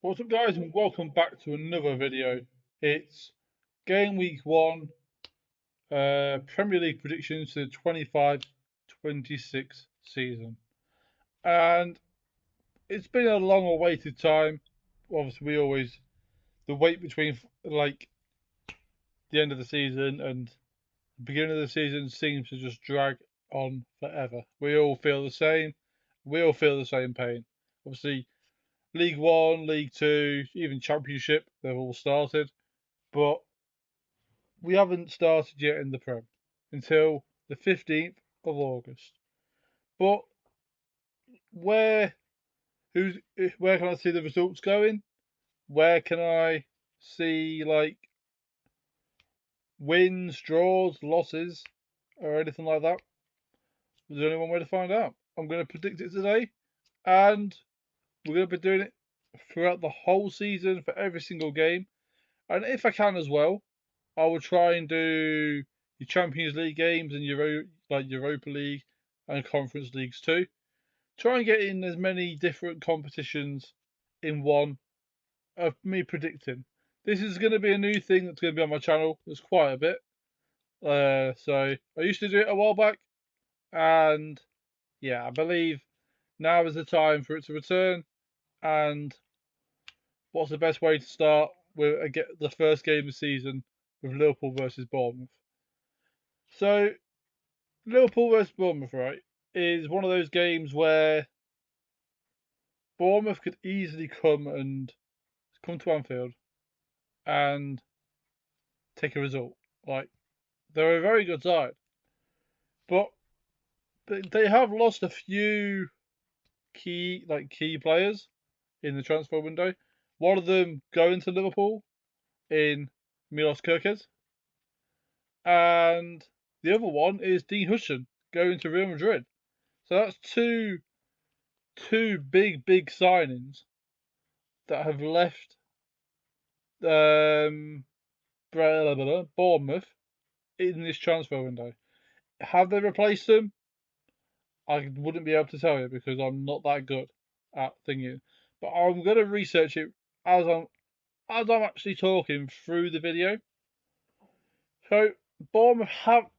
What's up guys, and welcome back to another video. It's Game Week 1 Premier League predictions for the 25-26 season. And it's been a long awaited time. Obviously the wait between like the end of the season and the beginning of the season seems to just drag on forever. We all feel the same. We all feel the same pain. Obviously League 1, League 2, even Championship, they've all started. But we haven't started yet in the Prem until the 15th of August. But where where can I see the results going? Where can I see like wins, draws, losses, or anything like that? There's only one way to find out. I'm going to predict it today, and we're going to be doing it throughout the whole season for every single game. And if I can as well, I will try and do your Champions League games and Europa League and Conference Leagues too. Try and get in as many different competitions in one of me predicting. This is going to be a new thing that's going to be on my channel. There's quite a bit. So I used to do it a while back, and yeah, I believe now is the time for it to return. And what's the best way to start with the first game of the season with Liverpool versus Bournemouth? So Liverpool versus Bournemouth, right, is one of those games where Bournemouth could easily come to Anfield and take a result. Like, they're a very good side, but they have lost a few key players in the transfer window. One of them going to Liverpool in Milos Kerkez, and the other one is Dean Hudson going to Real Madrid. So that's two big signings that have left Bournemouth in this transfer window. Have they replaced them? I wouldn't be able to tell you because I'm not that good at thinking. But I'm going to research it as I'm actually talking through the video. So Bournemouth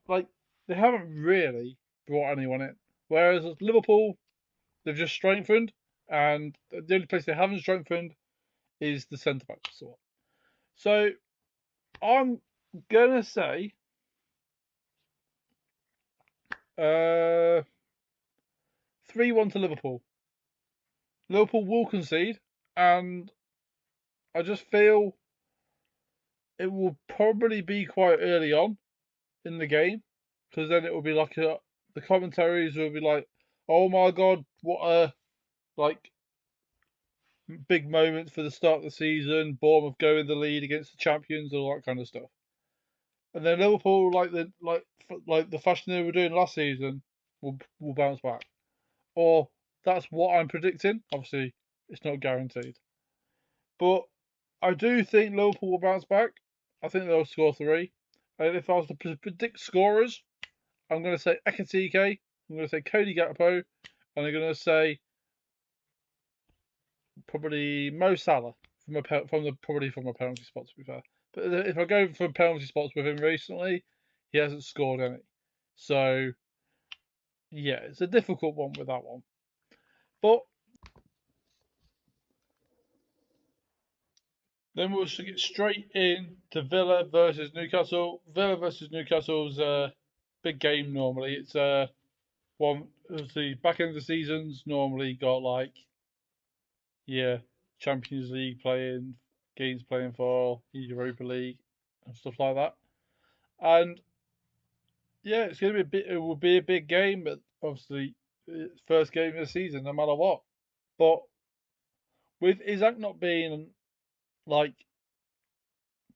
they haven't really brought anyone in, whereas Liverpool, they've just strengthened, and the only place they haven't strengthened is the centre back slot. So I'm gonna say 3-1 to Liverpool. Liverpool will concede, and I just feel it will probably be quite early on in the game, because then it will be like the commentaries will be like, "Oh my God, what a big moment for the start of the season! Bournemouth go in the lead against the champions," all that kind of stuff. And then Liverpool, like the fashion they were doing last season, will bounce back. Or that's what I'm predicting. Obviously, it's not guaranteed, but I do think Liverpool will bounce back. I think they'll score 3. And if I was to predict scorers, I'm going to say Ekitike, I'm going to say Cody Gakpo, and I'm going to say probably Mo Salah from a penalty spot, to be fair. But if I go for penalty spots with him recently, he hasn't scored any. So yeah, it's a difficult one with that one. But then we'll get straight in to Villa versus Newcastle. Villa versus Newcastle's a big game normally. It's one obviously back end of the seasons normally got Champions League playing, games playing for Europa League and stuff like that. And yeah, it's gonna be it will be a big game, but obviously it's first game of the season, no matter what. But with Isaac not being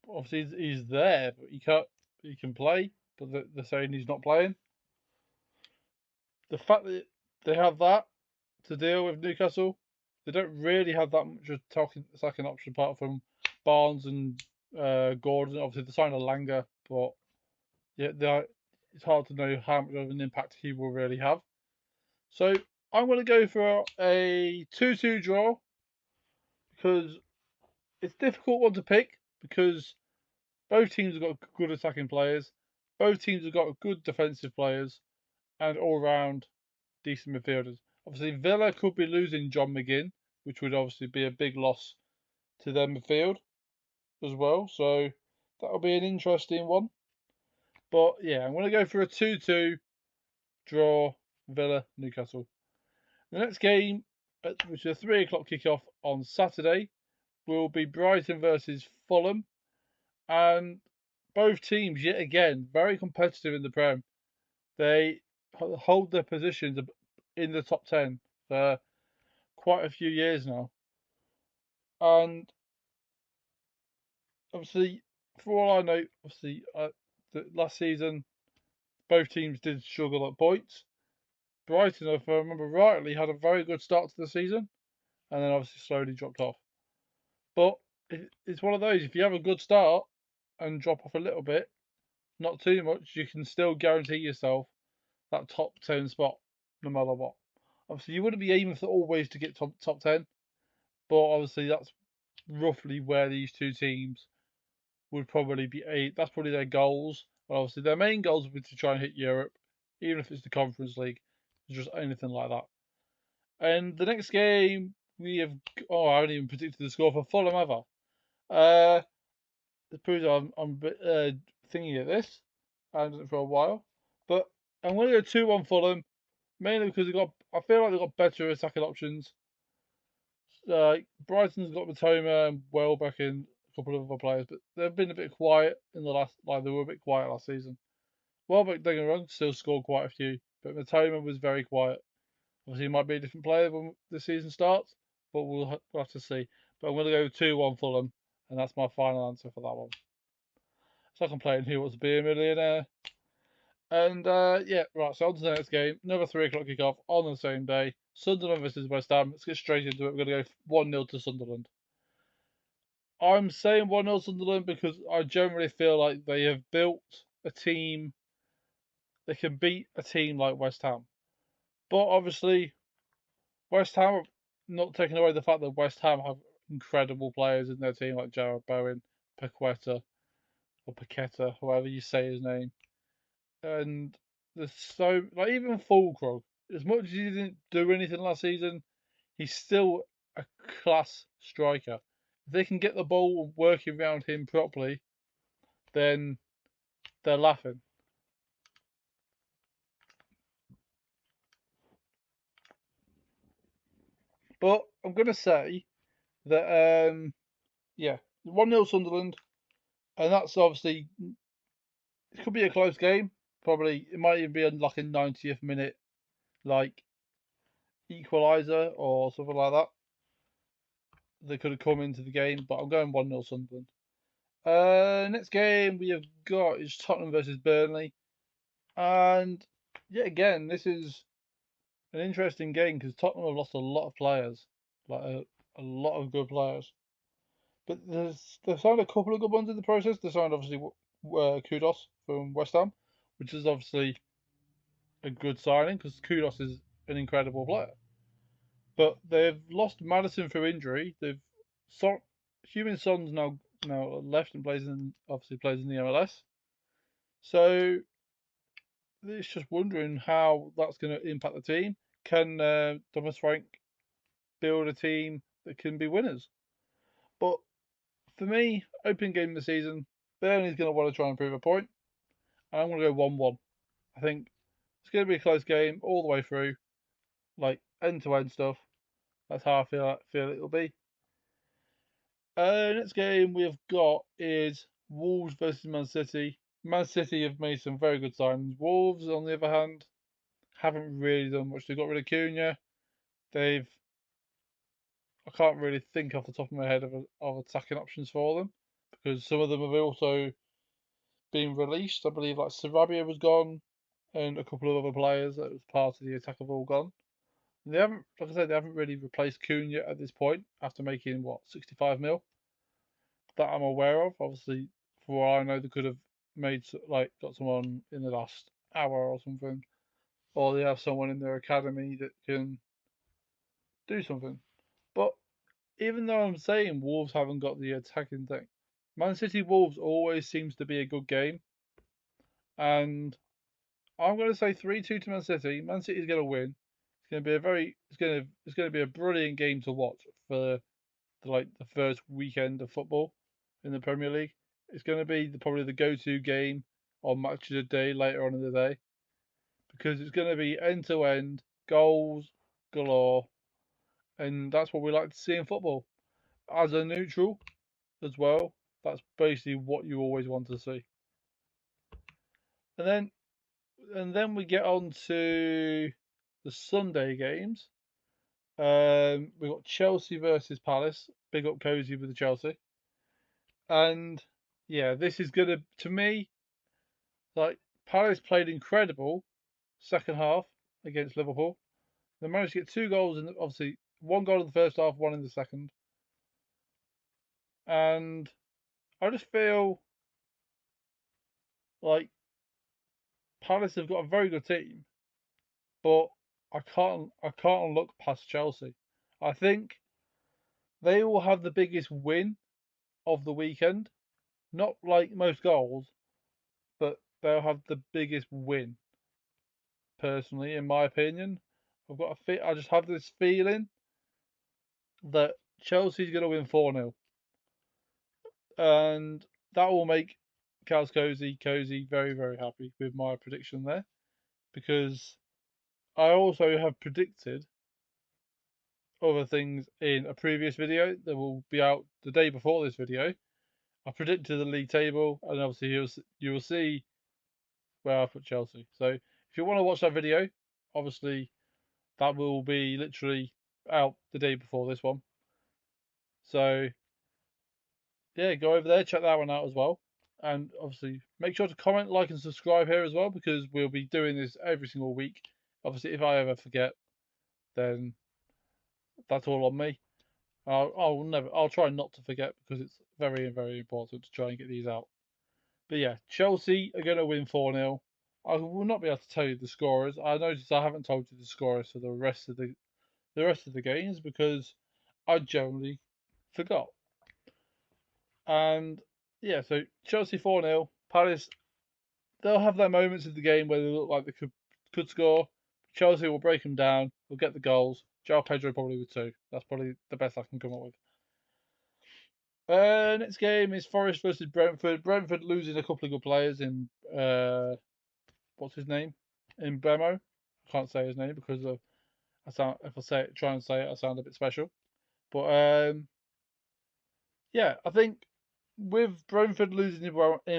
obviously he's there, but he can play, but they're saying he's not playing. The fact that they have that to deal with Newcastle, they don't really have that much attacking option apart from Barnes and Gordon. Obviously, they signed a Langer, but yeah, it's hard to know how much of an impact he will really have. So I'm going to go for a 2-2 draw because it's a difficult one to pick because both teams have got good attacking players, both teams have got good defensive players, and all round decent midfielders. Obviously, Villa could be losing John McGinn, which would obviously be a big loss to their midfield as well. So that'll be an interesting one. But yeah, I'm going to go for a 2-2 draw, Villa Newcastle. The next game, which is a 3 o'clock kickoff on Saturday, will be Brighton versus Fulham. And both teams, yet again, very competitive in the Prem. They hold their positions in the top 10 for quite a few years now. And obviously, for all I know, obviously, last season, both teams did struggle at points. Brighton, if I remember rightly, had a very good start to the season and then obviously slowly dropped off. But it's one of those, if you have a good start and drop off a little bit, not too much, you can still guarantee yourself that top 10 spot no matter what. Obviously, you wouldn't be aiming for always to get top 10, but obviously that's roughly where these two teams would probably be. That's probably their goals. But obviously, their main goals would be to try and hit Europe, even if it's the Conference League, just anything like that. And the next game we have. Oh, I haven't even predicted the score for Fulham ever. It proves I'm a bit thinking at this. I haven't done it for a while, but I'm going to go 2-1 Fulham, mainly because I feel like they've got better attacking options. Brighton's got Matoma and Welbeck and a couple of other players, but they've been a bit quiet in the last. Like they were a bit quiet last season. Welbeck, don't get me wrong, still scored quite a few, but Matoma was very quiet. Obviously, he might be a different player when the season starts, but we'll have to see. But I'm going to go 2-1 Fulham, and that's my final answer for that one. It's like I'm playing Who Wants to Be a Millionaire. And yeah, right, so on to the next game. Another 3 o'clock kickoff on the same day. Sunderland versus West Ham. Let's get straight into it. We're going to go 1-0 to Sunderland. I'm saying 1-0 Sunderland because I generally feel like they have built a team that can beat a team like West Ham. But obviously, West Ham, not taking away the fact that West Ham have incredible players in their team like Jarrod Bowen, Paqueta, or Paqueta, however you say his name. And there's so, like, even Fulkrug, as much as he didn't do anything last season, he's still a class striker. If they can get the ball working around him properly, then they're laughing. But I'm going to say that, yeah, 1-0 Sunderland, and that's obviously, it could be a close game. Probably, it might even be like a 90th minute, like, equaliser or something like that. They could have come into the game, but I'm going 1-0 Sunderland. Next game we have got is Tottenham versus Burnley. And yet again, this is an interesting game because Tottenham have lost a lot of players, like a lot of good players. But they've signed a couple of good ones in the process. They signed obviously Kudos from West Ham, which is obviously a good signing because Kudos is an incredible player. But they've lost Madison through injury. Heung-min Son's now left and obviously plays in the MLS. So it's just wondering how that's going to impact the team. Can Thomas Frank build a team that can be winners? But for me, opening game of the season, Burnley's going to want to try and prove a point, and I'm going to go 1-1. I think it's going to be a close game all the way through, like end-to-end stuff. That's how I feel it'll be. Next game we have got is Wolves versus Man City. Man City have made some very good signings. Wolves, on the other hand, haven't really done much. They got rid of Cunha. I can't really think off the top of my head of attacking options for them because some of them have also been released. I believe like Sarabia was gone and a couple of other players that was part of the attack have all gone. And they haven't, like I said, they haven't really replaced Cunha at this point after making 65 mil that I'm aware of. Obviously, for all I know, they could have got someone in the last hour or something, or they have someone in their academy that can do something. But even though I'm saying Wolves haven't got the attacking thing, Man City Wolves always seems to be a good game, and I'm going to say 3-2 to Man City. Man City's going to win. It's going to be it's going to be a brilliant game to watch for the first weekend of football in the Premier League. It's going to be probably the go-to game on Match of the Day later on in the day because it's going to be end-to-end goals galore, and that's what we like to see in football. As a neutral as well, that's basically what you always want to see. And then we get on to the Sunday games. We've got Chelsea versus Palace. Big up Cozy with the Chelsea. And yeah, this is gonna to me like Palace played incredible second half against Liverpool. They managed to get 2 goals and obviously 1 goal in the first half, one in the second. And I just feel like Palace have got a very good team, but I can't look past Chelsea. I think they will have the biggest win of the weekend. Not like most goals, but they'll have the biggest win. Personally, in my opinion, I just have this feeling that Chelsea's going to win 4-0, and that will make Cal's Cozy very very happy with my prediction there, because I also have predicted other things in a previous video that will be out the day before this video. I predicted the league table, and obviously you will see where I put Chelsea. So if you want to watch that video, obviously that will be literally out the day before this one. So yeah, go over there, check that one out as well. And obviously make sure to comment, like and subscribe here as well, because we'll be doing this every single week. Obviously if I ever forget, then that's all on me. I'll try not to forget, because it's very, very important to try and get these out. But yeah, Chelsea are going to win 4-0. I will not be able to tell you the scorers. I noticed I haven't told you the scorers for the rest of the games because I generally forgot. And yeah, so Chelsea 4-0. Palace, they'll have their moments of the game where they look like they could score. Chelsea will break them down. Will get the goals. João Pedro probably with 2. That's probably the best I can come up with. Next game is Forest versus Brentford. Brentford losing a couple of good players in what's his name? In Bemo. I can't say his name because if I try and say it, I sound a bit special. But yeah, I think with Brentford losing in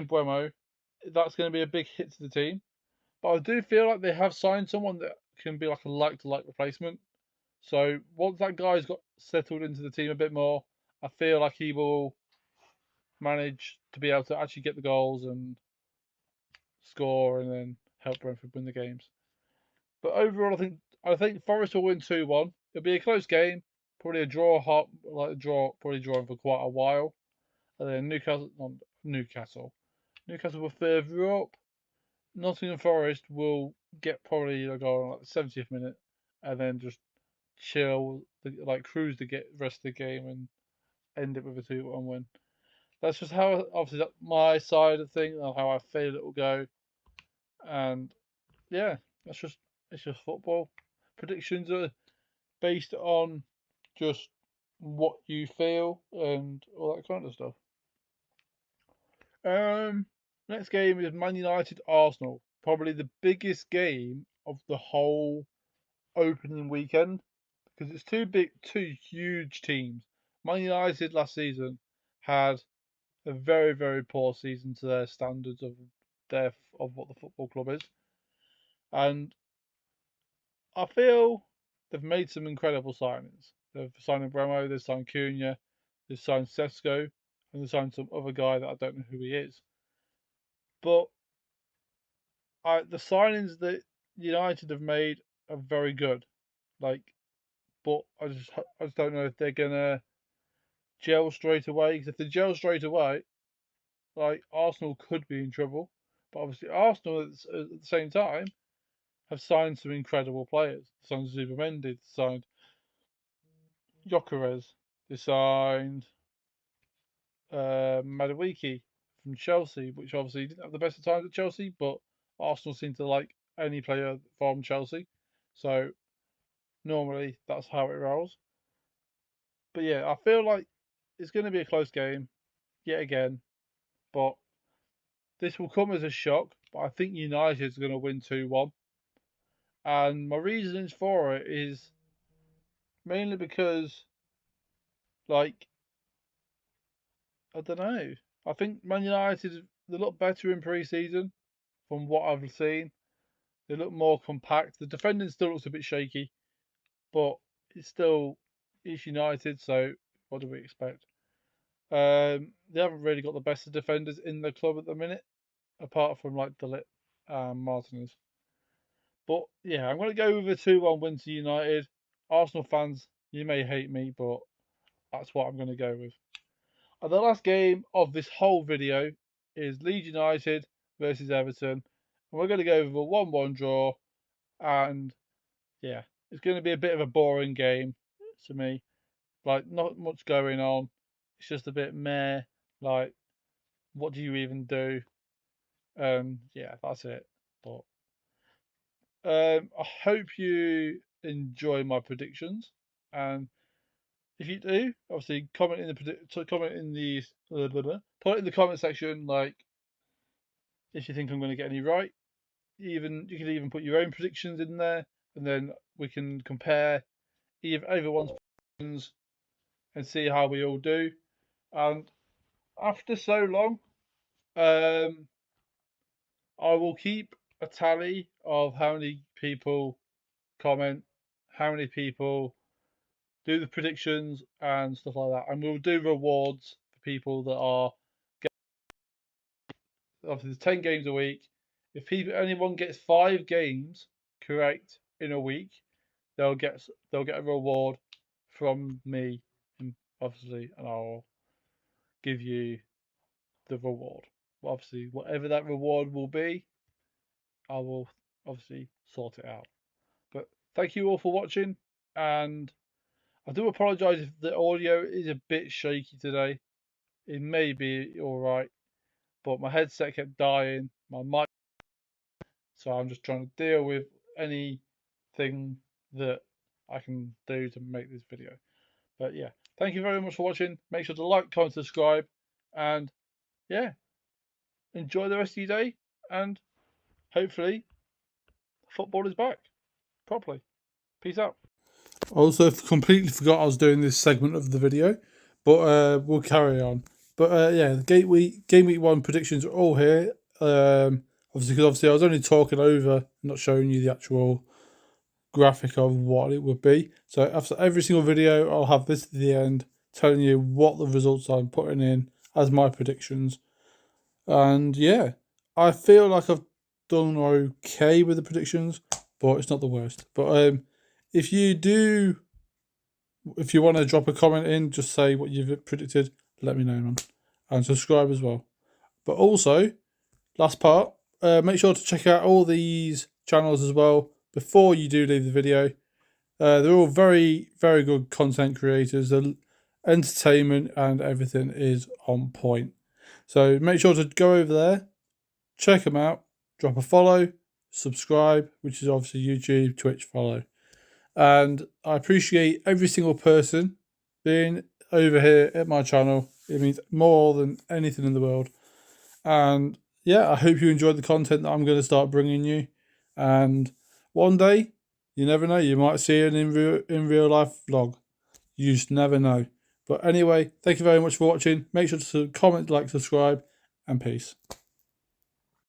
Buemo, that's going to be a big hit to the team. But I do feel like they have signed someone that can be like a like-to-like replacement. So once that guy's got settled into the team a bit more, I feel like he will manage to be able to actually get the goals and score, and then help Brentford win the games. But overall, I think Forest will win 2-1. It'll be a close game, probably a draw, probably drawing for quite a while. And then Newcastle were further up. Nottingham Forest will get probably a goal in like the 70th minute, and then just chill, cruise the rest of the game and end it with a 2-1 win. That's just how, obviously, that's my side of things and how I feel it will go. And yeah, it's just football. Predictions are based on just what you feel and all that kind of stuff. Next game is Man United Arsenal. Probably the biggest game of the whole opening weekend, because it's two huge teams. Man United last season had a very, very poor season to their standards of what the football club is, and I feel they've made some incredible signings. They've signed Bremo, they've signed Cunha, they've signed Sesko, and they've signed some other guy that I don't know who he is. But the signings that United have made are very good. But I just don't know if they're gonna gel straight away. Because if they gel straight away, Arsenal could be in trouble. But obviously Arsenal at the same time have signed some incredible players. They signed Zubamendi, they signed Gyökeres, They signed Madueke from Chelsea, which obviously didn't have the best of times at Chelsea, but Arsenal seem to like any player from Chelsea. So normally that's how it rolls. But yeah, I feel like it's going to be a close game yet again. But this will come as a shock. But I think United's going to win 2-1. And my reasons for it is mainly because, like, I don't know. I think Man United they look better in pre-season from what I've seen. They look more compact. The defending still looks a bit shaky, but it's United, so what do we expect? They haven't really got the best of defenders in the club at the minute, apart from like Delit and Martinez. But yeah, I'm going to go with a 2-1 win to United. Arsenal fans, you may hate me, but that's what I'm going to go with. And the last game of this whole video is Leeds United versus Everton. And we're going to go with a 1-1 draw. And yeah, it's going to be a bit of a boring game to me. Like, not much going on. It's just a bit meh. Like, what do you even do? Yeah, that's it. But I hope you enjoy my predictions. And if you do, obviously comment in the put it in the comment section. Like, if you think I'm going to get any right, you can even put your own predictions in there, and then we can compare everyone's predictions and see how we all do. And after so long, I will keep a tally of how many people comment, how many people do the predictions and stuff like that. And we'll do rewards for people that are obviously there's 10 games a week. If anyone gets 5 games correct in a week, they'll get a reward from me, obviously, and I'll give you the reward. Obviously, whatever that reward will be, I will obviously sort it out. But thank you all for watching, and I do apologise if the audio is a bit shaky today. It may be alright, but my headset kept dying, my mic, so I'm just trying to deal with anything that I can do to make this video. But yeah, thank you very much for watching. Make sure to like, comment, subscribe, and yeah, enjoy the rest of your day, and hopefully football is back properly. Peace out. Also, completely forgot I was doing this segment of the video, but we'll carry on. But yeah, the game week 1 predictions are all here. Obviously I was only talking over, not showing you the actual graphic of what it would be. So after every single video, I'll have this at the end telling you what the results I'm putting in as my predictions. And yeah, I feel like I've done okay with the predictions, but it's not the worst. But if you want to drop a comment in, just say what you've predicted, let me know, man. And subscribe as well. But also, last part, make sure to check out all these channels as well before you do leave the video. They're all very, very good content creators. The entertainment and everything is on point. So make sure to go over there, check them out, drop a follow, subscribe, which is obviously YouTube, Twitch follow. And I appreciate every single person being over here at my channel. It means more than anything in the world. And yeah, I hope you enjoyed the content that I'm going to start bringing you. And one day, you never know, you might see it in real life vlog. You just never know. But anyway, thank you very much for watching. Make sure to comment, like, subscribe, and peace.